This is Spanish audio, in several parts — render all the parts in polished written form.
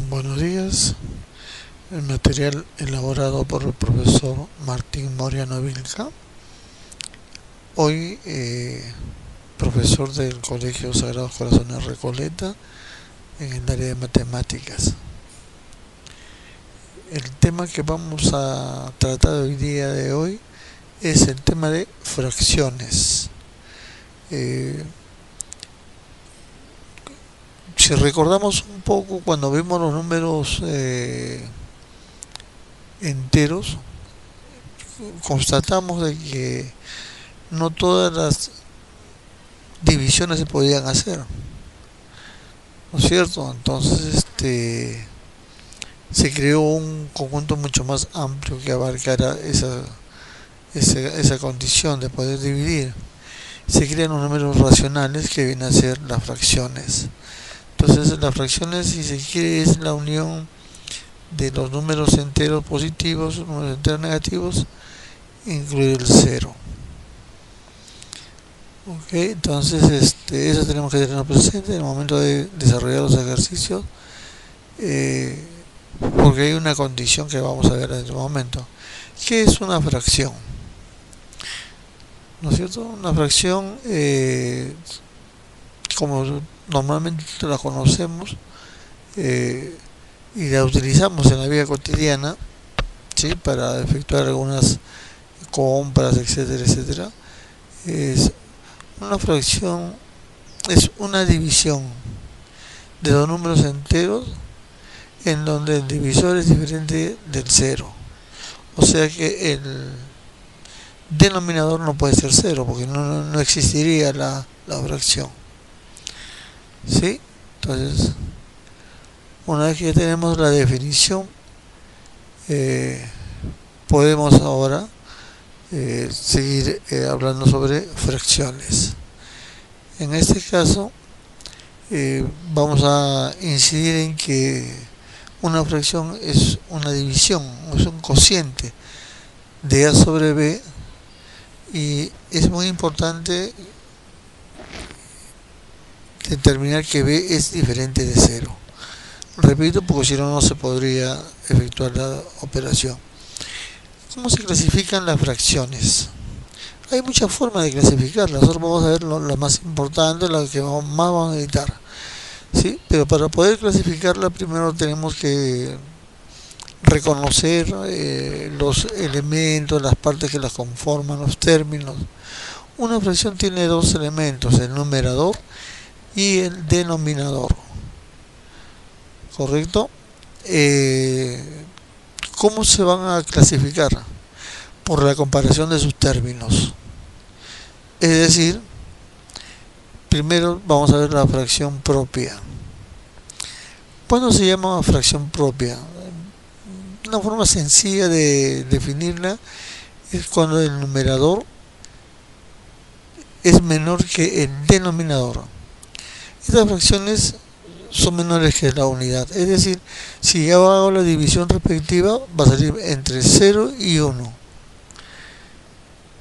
Buenos días. El material elaborado por el profesor Martín Moriano Vilca, hoy profesor del Colegio Sagrados Corazones Recoleta en el área de matemáticas. El tema que vamos a tratar hoy día de hoy es el tema de fracciones. Si recordamos un poco, cuando vimos los números enteros, constatamos de que no todas las divisiones se podían hacer, ¿no es cierto? Entonces se creó un conjunto mucho más amplio que abarcara esa condición de poder dividir. Se crean los números racionales, que vienen a ser las fracciones. Entonces las fracciones, si se quiere, es la unión de los números enteros positivos, números enteros negativos, incluir el cero. Ok, entonces eso tenemos que tenerlo presente en el momento de desarrollar los ejercicios, porque hay una condición que vamos a ver en este momento. ¿Qué es una fracción? ¿No es cierto? Una fracción, como normalmente la conocemos y la utilizamos en la vida cotidiana, ¿sí?, para efectuar algunas compras, etcétera, etcétera. Una fracción es una división de los números enteros en donde el divisor es diferente del cero. O sea que el denominador no puede ser cero, porque no existiría la fracción. ¿Sí? Entonces, una vez que ya tenemos la definición, podemos ahora seguir hablando sobre fracciones. En este caso, vamos a incidir en que una fracción es una división, es un cociente de A sobre B, y es muy importante determinar que B es diferente de cero. Repito, porque si no se podría efectuar la operación. ¿Cómo se clasifican las fracciones? Hay muchas formas de clasificarlas. Nosotros vamos a ver la más importante, la que más vamos a necesitar, ¿sí? Pero para poder clasificarla, primero tenemos que reconocer los elementos, las partes que las conforman, los términos. Una fracción tiene dos elementos: el numerador y el denominador. ¿Correcto? ¿Cómo se van a clasificar? Por la comparación de sus términos. Es decir, primero vamos a ver la fracción propia. ¿Cuándo se llama fracción propia? Una forma sencilla de definirla es cuando el numerador es menor que el denominador. Estas fracciones son menores que la unidad. Es decir, si yo hago la división respectiva, va a salir entre 0 y 1.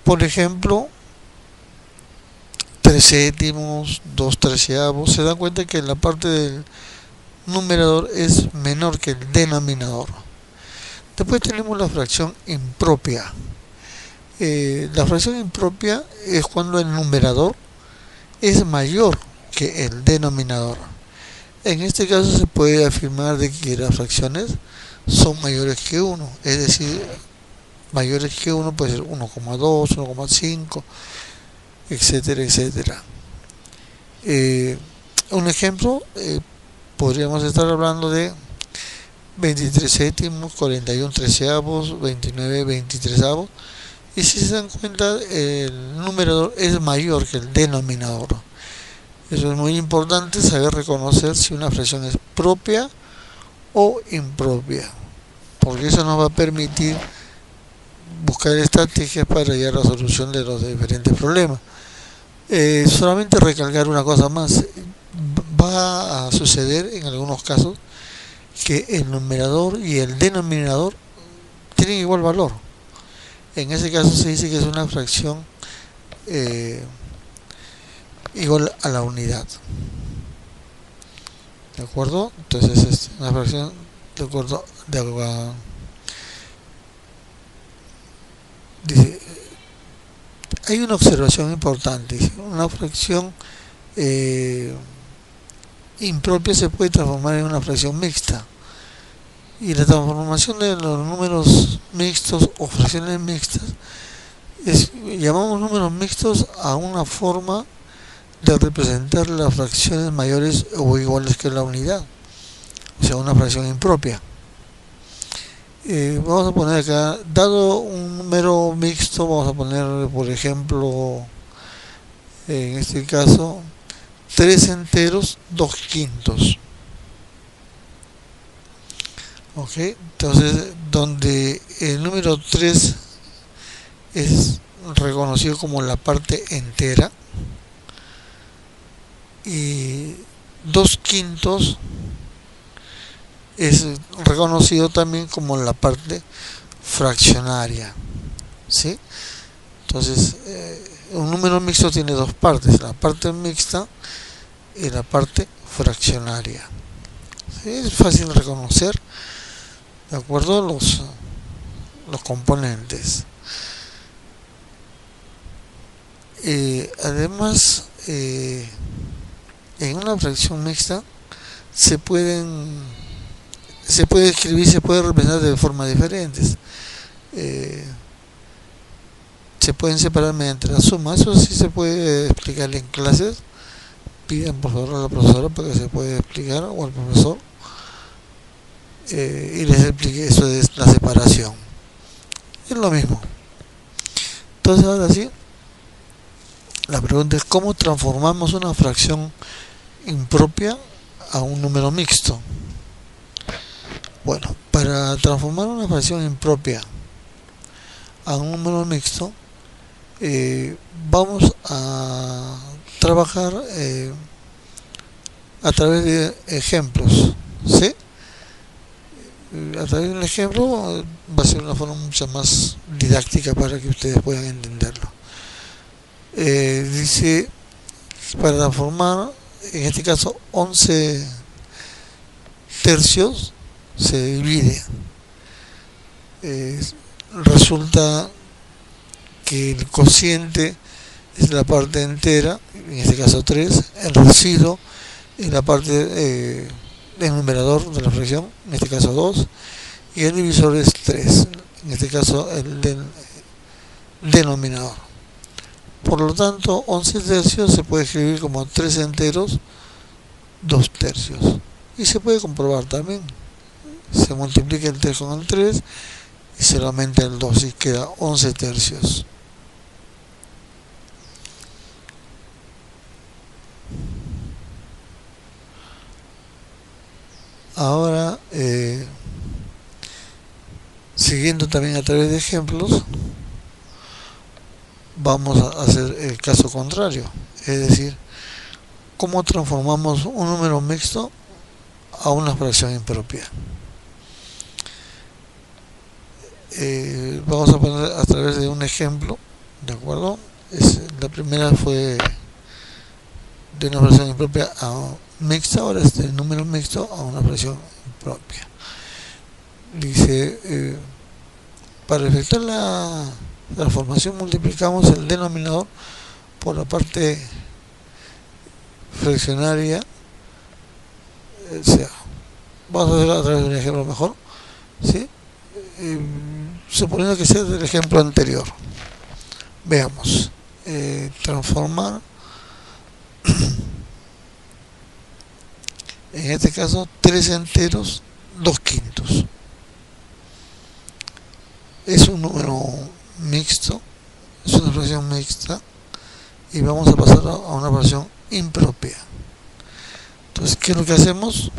Por ejemplo, 3 séptimos, 2 treceavos. Se dan cuenta que la parte del numerador es menor que el denominador. Después tenemos la fracción impropia. La fracción impropia es cuando el numerador es mayor que el denominador. En este caso se puede afirmar de que las fracciones son mayores que 1, es decir, mayores que 1 puede ser 1,2, 1,5, etcétera, etcétera. Un ejemplo, podríamos estar hablando de 23 séptimos, 41 treceavos, 29 23avos, y si se dan cuenta, el numerador es mayor que el denominador. Eso es muy importante, saber reconocer si una fracción es propia o impropia, porque eso nos va a permitir buscar estrategias para hallar la solución de los diferentes problemas. Solamente recalcar una cosa más: va a suceder en algunos casos que el numerador y el denominador tienen igual valor. En ese caso se dice que es una fracción igual a la unidad. ¿de acuerdo? Entonces es una fracción de acuerdo dice, hay una observación importante, dice, una fracción impropia se puede transformar en una fracción mixta, y la transformación de los números mixtos o fracciones mixtas llamamos números mixtos a una forma de representar las fracciones mayores o iguales que la unidad, o sea, una fracción impropia. Vamos a poner acá, dado un número mixto, vamos a poner, por ejemplo, en este caso, 3 enteros, 2 quintos. Ok, entonces, donde el número 3 es reconocido como la parte entera y 2 quintos es reconocido también como la parte fraccionaria, ¿sí? Entonces, un número mixto tiene dos partes, la parte mixta y la parte fraccionaria. ¿Sí? Es fácil reconocer, de acuerdo a los componentes. Además, en una fracción mixta se puede escribir, se puede representar de formas diferentes. Se pueden separar mediante la suma. Eso sí se puede explicar en clases. Pidan por favor a la profesora para que se pueda explicar, o al profesor, y les explique eso de la separación. Es lo mismo. Entonces, ahora sí, la pregunta es: ¿cómo transformamos una fracción impropia a un número mixto? Bueno, para transformar una fracción impropia a un número mixto, vamos a trabajar a través de ejemplos, ¿sí? A través de un ejemplo va a ser una forma mucho más didáctica para que ustedes puedan entenderlo. Dice, para transformar, en este caso, 11 tercios se divide. Resulta que el cociente es la parte entera, en este caso 3, el residuo es la parte del numerador de la fracción, en este caso 2, y el divisor es 3, en este caso el del denominador. Por lo tanto, 11 tercios se puede escribir como 3 enteros, 2 tercios. Y se puede comprobar también. Se multiplica el 3 con el 3 y se le aumenta el 2 y queda 11 tercios. Ahora, siguiendo también a través de ejemplos, vamos a hacer el caso contrario, es decir, cómo transformamos un número mixto a una fracción impropia. Vamos a poner a través de un ejemplo, ¿de acuerdo? La primera fue de una fracción impropia a mixta, ahora es de número mixto a una fracción impropia. Dice, para efectuar la transformación multiplicamos el denominador por la parte fraccionaria, o sea, vamos a hacerlo a través de un ejemplo mejor, ¿sí? Suponiendo que sea del ejemplo anterior, veamos, transformar, en este caso 3 enteros, 2 quintos. Es un número mixto, es una fracción mixta, y vamos a pasar a una fracción impropia. Entonces, ¿qué es lo que hacemos?